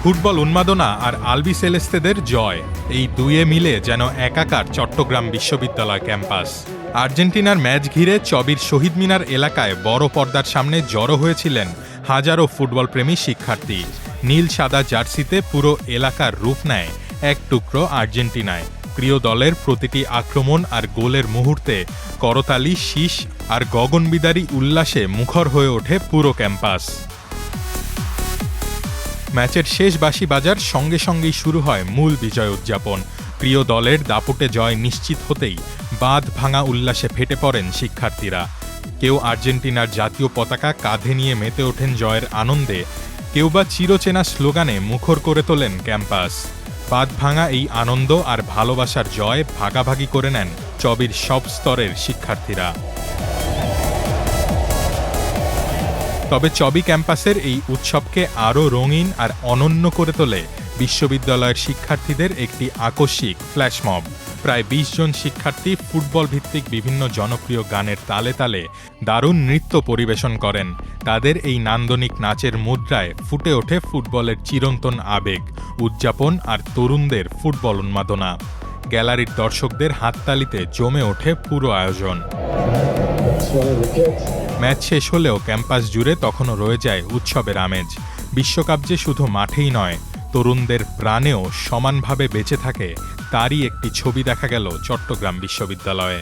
Football উন্মাদনা আর আলবি সেলেস্তেদের জয়, এই দুয়ে মিলে যেন একাকার চট্টগ্রাম বিশ্ববিদ্যালয় ক্যাম্পাস। আর্জেন্টিনার ম্যাচ ঘিরে চবির শহীদ মিনার এলাকায় বড় পর্দার সামনে জড়ো হয়েছিলেন হাজারো ফুটবলপ্রেমী শিক্ষার্থী। নীল সাদা জার্সিতে পুরো এলাকার রূপ নেয় এক টুকরো আর্জেন্টিনায়। প্রিয় দলের প্রতিটি আক্রমণ আর গোলের মুহূর্তে করতালি, শীষ আর গগনবিদারী উল্লাসে মুখর হয়ে ওঠে পুরো ক্যাম্পাস। ম্যাচের শেষ বাঁশি বাজার সঙ্গে সঙ্গেই শুরু হয় মূল বিজয় উদযাপন। প্রিয় দলের দাপুটে জয় নিশ্চিত হতেই বাঁধ ভাঙা উল্লাসে ফেটে পড়েন শিক্ষার্থীরা। কেউ আর্জেন্টিনার জাতীয় পতাকা কাঁধে নিয়ে মেতে ওঠেন জয়ের আনন্দে, কেউ বা চিরচেনা স্লোগানে মুখর করে তোলেন ক্যাম্পাস। বাঁধ ভাঙা এই আনন্দ আর ভালোবাসার জয় ভাগাভাগি করে নেন চবির সব স্তরের শিক্ষার্থীরা। তবে চবি ক্যাম্পাসের এই উৎসবকে আরও রঙিন আর অনন্য করে তোলে বিশ্ববিদ্যালয়ের শিক্ষার্থীদের একটি আকস্মিক ফ্ল্যাশমব। প্রায় ২০ জন শিক্ষার্থী ফুটবল ভিত্তিক বিভিন্ন জনপ্রিয় গানের তালে তালে দারুণ নৃত্য পরিবেশন করেন। তাদের এই নান্দনিক নাচের মুদ্রায় ফুটে ওঠে ফুটবলের চিরন্তন আবেগ, উদযাপন আর তরুণদের ফুটবল উন্মাদনা। গ্যালারির দর্শকদের হাততালিতে জমে ওঠে পুরো আয়োজন। ম্যাচ শেষ হলেও ক্যাম্পাস জুড়ে তখনও রয়ে যায় উৎসবের আমেজ। বিশ্বকাপ যে শুধু মাঠেই নয়, তরুণদের প্রাণেও সমানভাবে বেঁচে থাকে, তারই একটি ছবি দেখা গেল চট্টগ্রাম বিশ্ববিদ্যালয়ে।